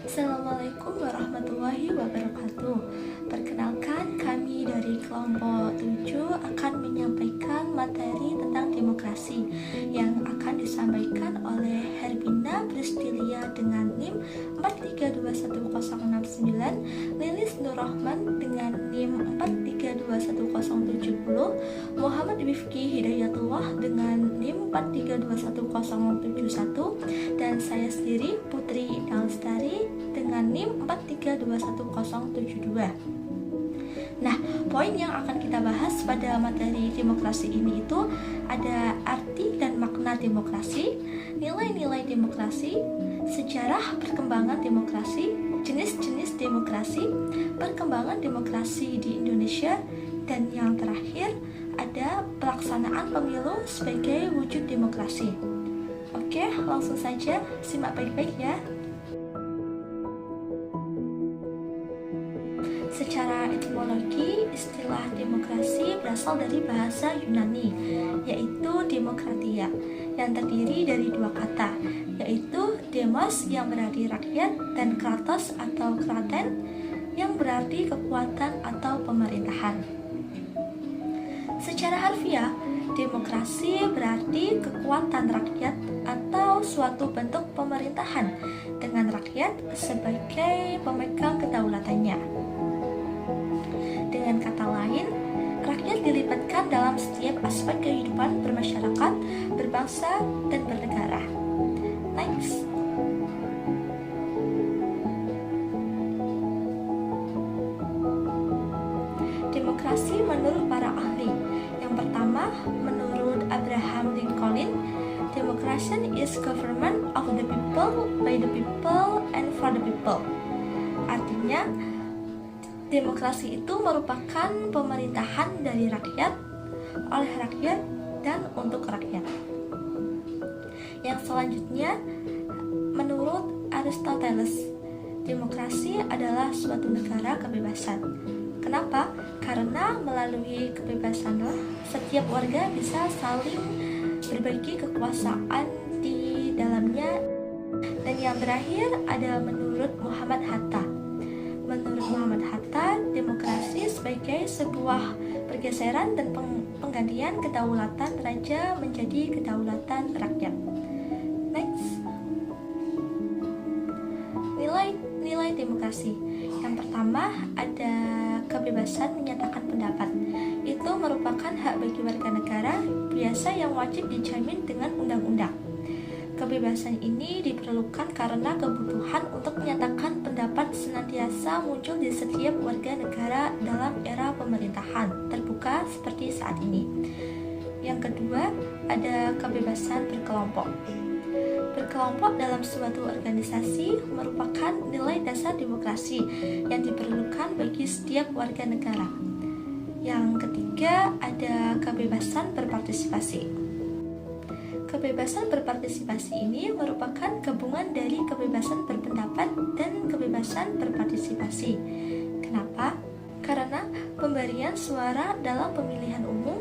Assalamualaikum warahmatullahi wabarakatuh. Perkenalkan, kami dari kelompok 7 akan menyampaikan materi tentang demokrasi yang akan disampaikan oleh Herbina Pristilia dengan NIM 4321069, Lilis Nurrahman dengan NIM 4321070, Muhammad Wifki Hidayatullah dengan NIM 4321071, dan saya sendiri Putri Dalstari dengan NIM 4321072. Nah, poin yang akan kita bahas pada materi demokrasi ini itu ada arti dan makna demokrasi, nilai-nilai demokrasi, sejarah perkembangan demokrasi, jenis-jenis demokrasi, perkembangan demokrasi di Indonesia, dan yang terakhir ada pelaksanaan pemilu sebagai wujud demokrasi. Oke, langsung saja simak baik-baik ya. Secara etimologi, istilah demokrasi berasal dari bahasa Yunani, yaitu demokratia, yang terdiri dari dua kata, yaitu demos yang berarti rakyat dan kratos atau kraten yang berarti kekuatan atau pemerintahan. Secara harfiah, demokrasi berarti kekuatan rakyat atau suatu bentuk pemerintahan dengan rakyat sebagai pemegang kedaulatannya. Dengan kata lain, rakyat dilibatkan dalam setiap aspek kehidupan bermasyarakat, berbangsa, dan bernegara. Next. Demokrasi menurut para ahli. Yang pertama, menurut Abraham Lincoln, democracy is government of the people, by the people, and for the people. Artinya, demokrasi itu merupakan pemerintahan dari rakyat, oleh rakyat, dan untuk rakyat. Yang selanjutnya, menurut Aristoteles, demokrasi adalah suatu negara kebebasan. Kenapa? Karena melalui kebebasanlah setiap warga bisa saling berbagi kekuasaan di dalamnya. Dan yang terakhir ada menurut Muhammad Hatta. Menurut Muhammad Hatta, demokrasi sebagai sebuah pergeseran dan penggantian kedaulatan raja menjadi kedaulatan rakyat. Next. Nilai demokrasi. Yang pertama ada kebebasan menyatakan pendapat. Itu merupakan hak bagi warga negara biasa yang wajib dijamin dengan undang-undang. Kebebasan ini diperlukan karena kebutuhan untuk menyatakan pendapat senantiasa muncul di setiap warga negara dalam era pemerintahan terbuka seperti saat ini. Yang kedua, ada kebebasan berkelompok. Berkelompok dalam suatu organisasi merupakan nilai dasar demokrasi yang diperlukan bagi setiap warga negara. Yang ketiga, ada kebebasan berpartisipasi. Kebebasan berpartisipasi ini merupakan gabungan dari kebebasan berpendapat dan kebebasan berpartisipasi. Kenapa? Karena pemberian suara dalam pemilihan umum,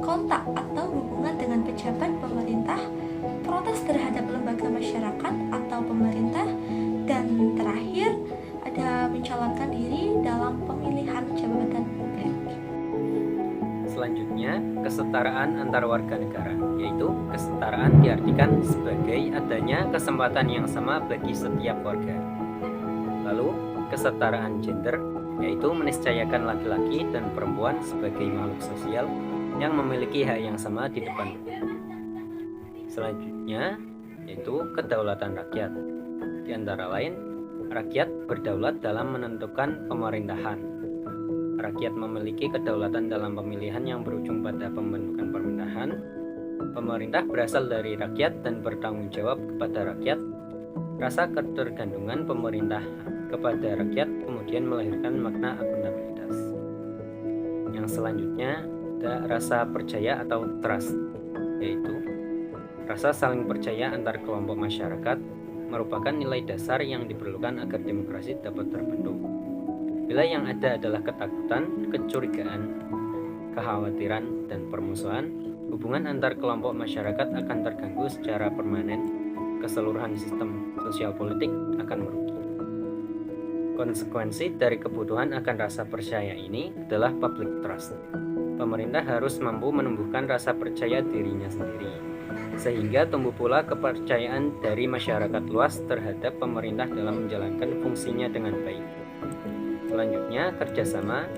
kontak atau hubungan dengan pejabat pemerintah, protes terhadap lembaga masyarakat atau pemerintah, dan terakhir ada mencalonkan diri dalam pemilihan jabatan publik. Selanjutnya, kesetaraan antar warga negara, yaitu kesetaraan diartikan sebagai adanya kesempatan yang sama bagi setiap warga. Lalu, kesetaraan gender, yaitu meniscayakan laki-laki dan perempuan sebagai makhluk sosial yang memiliki hak yang sama di depan hukum. Selanjutnya, yaitu kedaulatan rakyat. Di antara lain, rakyat berdaulat dalam menentukan pemerintahan. Rakyat memiliki kedaulatan dalam pemilihan yang berujung pada pembentukan pemerintahan. Pemerintah berasal dari rakyat dan bertanggung jawab kepada rakyat. Rasa ketergantungan pemerintah kepada rakyat kemudian melahirkan makna akuntabilitas. Yang selanjutnya ada rasa percaya atau trust, yaitu rasa saling percaya antar kelompok masyarakat merupakan nilai dasar yang diperlukan agar demokrasi dapat terbentuk. Bila yang ada adalah ketakutan, kecurigaan, kekhawatiran, dan permusuhan, hubungan antar kelompok masyarakat akan terganggu secara permanen. keseluruhan sistem sosial politik akan merugi. Konsekuensi dari kebutuhan akan rasa percaya ini adalah public trust. Pemerintah harus mampu menumbuhkan rasa percaya dirinya sendiri, sehingga tumbuh pula kepercayaan dari masyarakat luas terhadap pemerintah dalam menjalankan fungsinya dengan baik. Selanjutnya, kerjasama.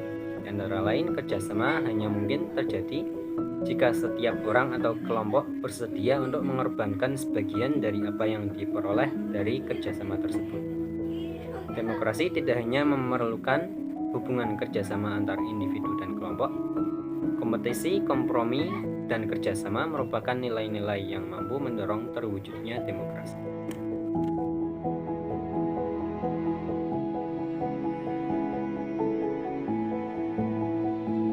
Antara lain, kerjasama hanya mungkin terjadi jika setiap orang atau kelompok bersedia untuk mengorbankan sebagian dari apa yang diperoleh dari kerjasama tersebut. Demokrasi tidak hanya memerlukan hubungan kerjasama antar individu dan kelompok. Kompetisi, kompromi, dan kerjasama merupakan nilai-nilai yang mampu mendorong terwujudnya demokrasi.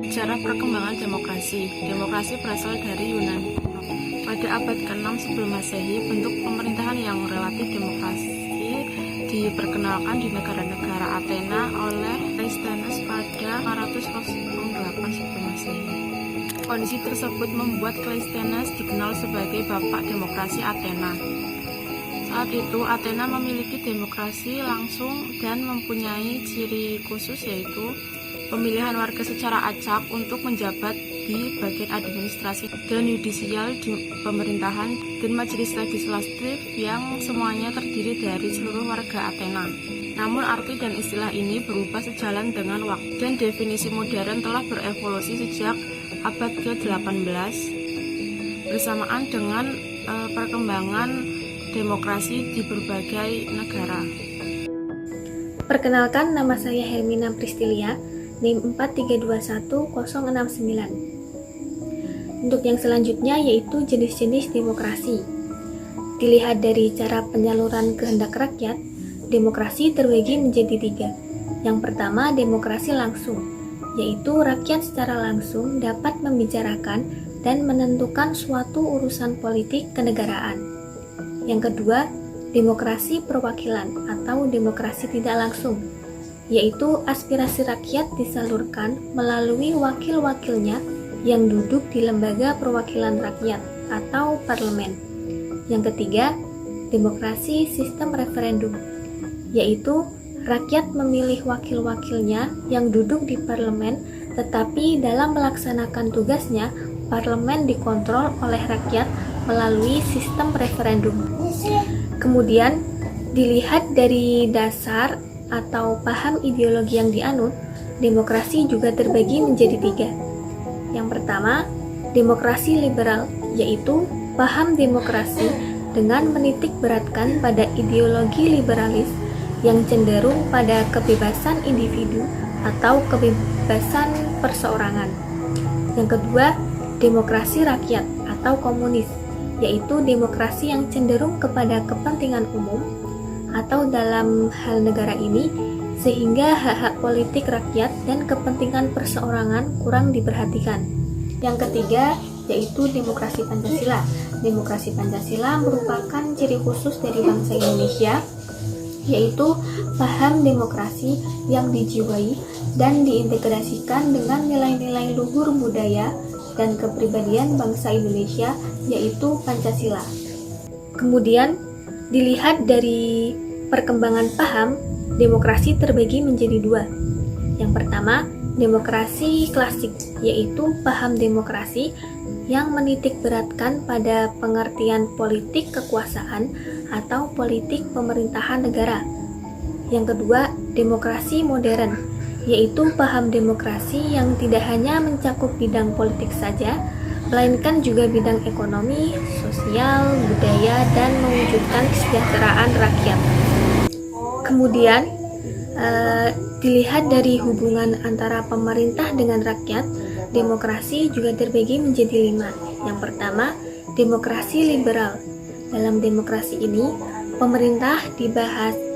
Sejarah perkembangan demokrasi. Demokrasi berasal dari Yunani. Pada abad ke-6 sebelum Masehi, bentuk pemerintahan yang relatif demokrasi diperkenalkan di negara-negara Athena oleh Cleisthenes pada 408 sebelum Masehi. Kondisi tersebut membuat Cleisthenes dikenal sebagai bapak demokrasi Athena. Saat itu, Athena memiliki demokrasi langsung dan mempunyai ciri khusus, yaitu pemilihan warga secara acak untuk menjabat di bagian administrasi dan yudisial di pemerintahan, dan majelis legislatif yang semuanya terdiri dari seluruh warga Athena. Namun arti dan istilah ini berubah sejalan dengan waktu, dan definisi modern telah berevolusi sejak abad ke-18 bersamaan dengan perkembangan demokrasi di berbagai negara. Perkenalkan, nama saya Hermina Pristilia, NIM 4321069. Untuk yang selanjutnya yaitu jenis-jenis demokrasi. Dilihat dari cara penyaluran kehendak rakyat, demokrasi terbagi menjadi 3. Yang pertama, demokrasi langsung, yaitu rakyat secara langsung dapat membicarakan dan menentukan suatu urusan politik kenegaraan. Yang kedua, demokrasi perwakilan atau demokrasi tidak langsung, yaitu aspirasi rakyat disalurkan melalui wakil-wakilnya yang duduk di lembaga perwakilan rakyat atau parlemen. Yang ketiga, demokrasi sistem referendum, yaitu rakyat memilih wakil-wakilnya yang duduk di parlemen, tetapi dalam melaksanakan tugasnya, parlemen dikontrol oleh rakyat melalui sistem referendum. Kemudian, dilihat dari dasar atau paham ideologi yang dianut, demokrasi juga terbagi menjadi 3. Yang pertama, demokrasi liberal, yaitu paham demokrasi dengan menitik beratkan pada ideologi liberalis yang cenderung pada kebebasan individu atau kebebasan perseorangan. Yang kedua, demokrasi rakyat atau komunis, yaitu demokrasi yang cenderung kepada kepentingan umum atau dalam hal negara ini, sehingga hak-hak politik rakyat dan kepentingan perseorangan kurang diperhatikan. Yang ketiga, yaitu demokrasi Pancasila. Demokrasi Pancasila merupakan ciri khusus dari bangsa Indonesia, yaitu paham demokrasi yang dijiwai dan diintegrasikan dengan nilai-nilai luhur budaya dan kepribadian bangsa Indonesia, yaitu Pancasila. Kemudian, dilihat dari perkembangan paham, demokrasi terbagi menjadi 2. Yang pertama, demokrasi klasik, yaitu paham demokrasi yang menitik beratkan pada pengertian politik kekuasaan atau politik pemerintahan negara. Yang kedua, demokrasi modern, yaitu paham demokrasi yang tidak hanya mencakup bidang politik saja, melainkan juga bidang ekonomi, sosial, budaya, dan mewujudkan kesejahteraan rakyat. Kemudian, dilihat dari hubungan antara pemerintah dengan rakyat, demokrasi juga terbagi menjadi 5. Yang pertama, demokrasi liberal. Dalam demokrasi ini, pemerintah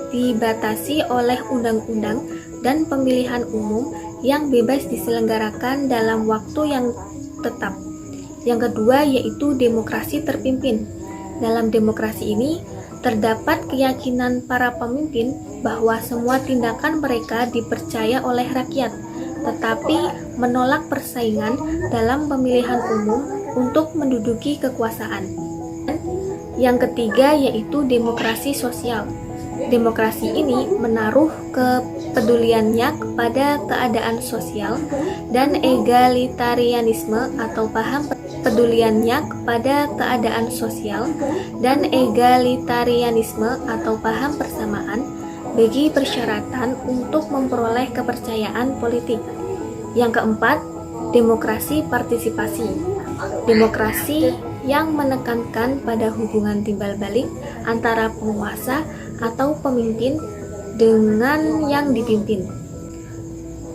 dibatasi oleh undang-undang dan pemilihan umum yang bebas diselenggarakan dalam waktu yang tetap. Yang kedua yaitu demokrasi terpimpin. Dalam demokrasi ini, terdapat keyakinan para pemimpin bahwa semua tindakan mereka dipercaya oleh rakyat, tetapi menolak persaingan dalam pemilihan umum untuk menduduki kekuasaan. Yang ketiga yaitu demokrasi sosial. Demokrasi ini menaruh kepeduliannya kepada keadaan sosial dan egalitarianisme atau paham peduliannya kepada keadaan sosial dan egalitarianisme atau paham persamaan bagi persyaratan untuk memperoleh kepercayaan politik. Yang keempat, demokrasi partisipasi. Demokrasi yang menekankan pada hubungan timbal balik antara penguasa atau pemimpin dengan yang dipimpin.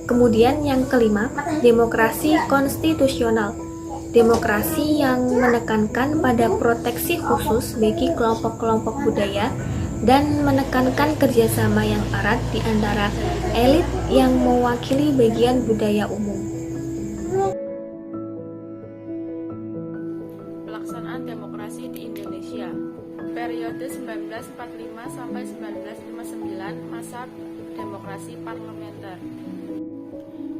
Kemudian yang kelima, demokrasi konstitusional. Demokrasi yang menekankan pada proteksi khusus bagi kelompok-kelompok budaya dan menekankan kerjasama yang erat di antara elit yang mewakili bagian budaya umum. Pelaksanaan demokrasi di Indonesia periode 1945 sampai 1959, masa demokrasi parlementer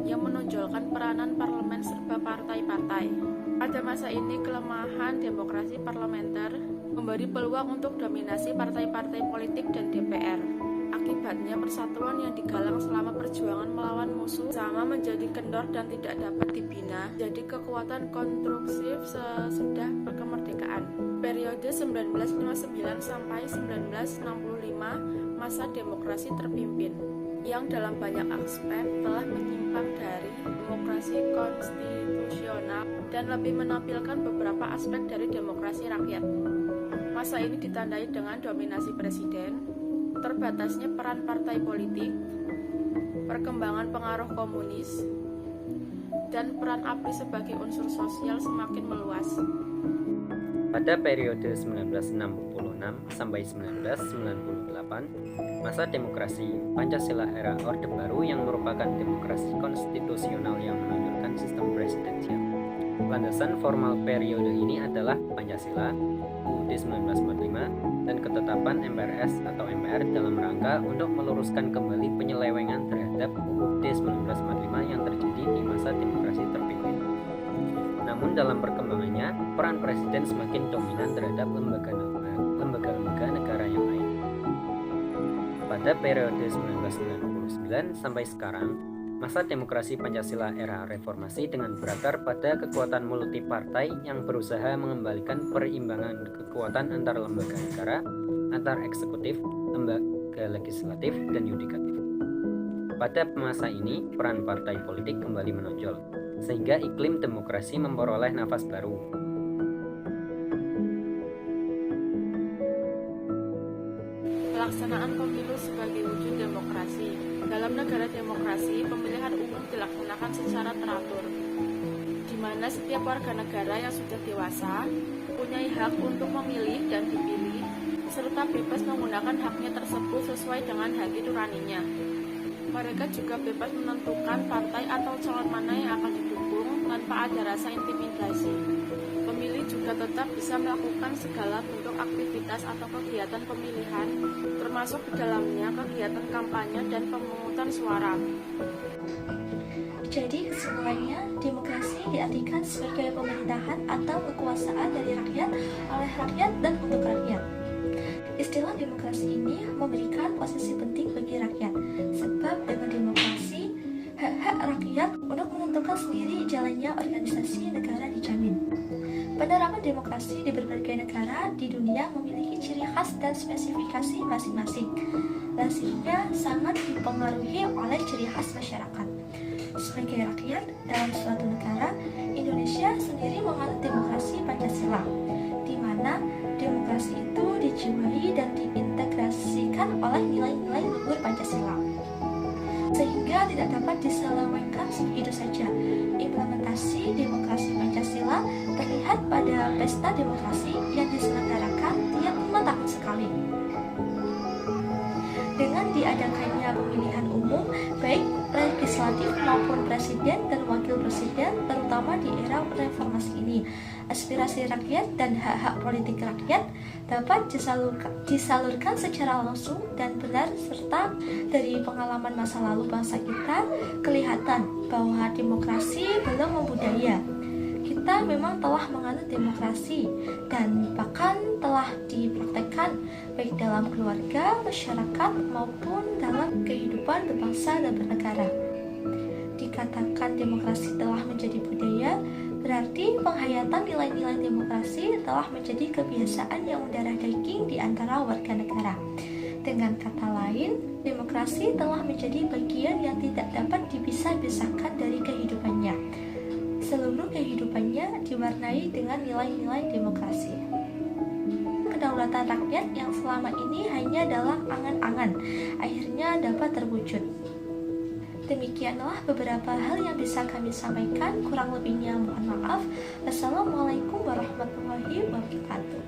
yang menonjolkan peranan parlemen serba partai-partai. Pada masa ini, kelemahan demokrasi parlementer memberi peluang untuk dominasi partai-partai politik dan DPR. Akibatnya, persatuan yang digalang selama perjuangan melawan musuh sama menjadi kendor dan tidak dapat dibina, jadi kekuatan konstruksif sesudah kemerdekaan. Periode 1959 sampai 1965, masa demokrasi terpimpin, yang dalam banyak aspek telah menyimpang dari demokrasi konstitusional dan lebih menampilkan beberapa aspek dari demokrasi rakyat. Masa ini ditandai dengan dominasi presiden, terbatasnya peran partai politik, perkembangan pengaruh komunis, dan peran ABRI sebagai unsur sosial semakin meluas. Pada periode 1966 sampai 1998, masa demokrasi Pancasila era Orde Baru yang merupakan demokrasi konstitusional yang menunjukkan sistem presidensial. Landasan formal periode ini adalah Pancasila, UUD 1945, dan ketetapan MPRS atau MPR dalam rangka untuk meluruskan kembali penyelewengan terhadap UUD 1945 yang terjadi di masa demokrasi terpimpin. Namun dalam perkembangannya, peran presiden semakin dominan terhadap lembaga-lembaga negara yang lain. Pada periode 1999 sampai sekarang, masa demokrasi Pancasila era reformasi dengan berakar pada kekuatan multipartai yang berusaha mengembalikan perimbangan kekuatan antar lembaga negara, antar eksekutif, lembaga legislatif, dan yudikatif. Pada masa ini, peran partai politik kembali menonjol, sehingga iklim demokrasi memperoleh nafas baru. Pelaksanaan pemilu sebagai wujud demokrasi. Dalam negara demokrasi, pemilihan umum dilaksanakan secara teratur, di mana setiap warga negara yang sudah dewasa mempunyai hak untuk memilih dan dipilih, serta bebas menggunakan haknya tersebut sesuai dengan hati nuraninya. Mereka juga bebas menentukan partai atau calon mana yang akan didukung tanpa ada rasa intimidasi. Pemilih juga tetap bisa melakukan segala bentuk aktivitas atau kegiatan pemilihan, termasuk di dalamnya kegiatan kampanye dan pemungutan suara. Jadi kesimpulannya, demokrasi diartikan sebagai pemerintahan atau kekuasaan dari rakyat, oleh rakyat, dan untuk rakyat. Istilah demokrasi ini memberikan posisi penting bagi rakyat, sebab dengan demokrasi, hak-hak rakyat untuk menentukan sendiri jalannya organisasi negara dijamin. Penerapan demokrasi di berbagai negara di dunia memiliki ciri khas dan spesifikasi masing-masing, dan sehingga sangat dipengaruhi oleh ciri khas masyarakat. Sebagai rakyat dalam suatu negara, Indonesia sendiri menganut demokrasi Pancasila, di mana demokrasi itu dijiwai dan diintegrasikan oleh nilai-nilai luhur Pancasila, sehingga tidak dapat diselewengkan begitu saja. Implementasi demokrasi Pancasila terlihat pada pesta demokrasi yang diselenggarakan tiap 5 tahun sekali. Dengan diadakannya pemilihan umum, baik legislatif maupun presiden dan wakil presiden, terutama di era reformasi ini, aspirasi rakyat dan hak-hak politik rakyat dapat disalurkan secara langsung dan benar, serta dari pengalaman masa lalu bangsa kita kelihatan bahwa demokrasi belum membudaya. Kita kita memang telah menganut demokrasi dan bahkan telah dipraktekkan baik dalam keluarga, masyarakat maupun dalam kehidupan berbangsa dan bernegara. Dikatakan demokrasi telah menjadi budaya, berarti penghayatan nilai-nilai demokrasi telah menjadi kebiasaan yang mendarah daging di antara warga negara. Dengan kata lain, demokrasi telah menjadi bagian yang tidak dapat dipisah-pisahkan dari kehidupannya. Seluruh kehidupannya diwarnai dengan nilai-nilai demokrasi. Kedaulatan rakyat yang selama ini hanya dalam angan-angan, akhirnya dapat terwujud. Demikianlah beberapa hal yang bisa kami sampaikan, kurang lebihnya mohon maaf. Wassalamualaikum warahmatullahi wabarakatuh.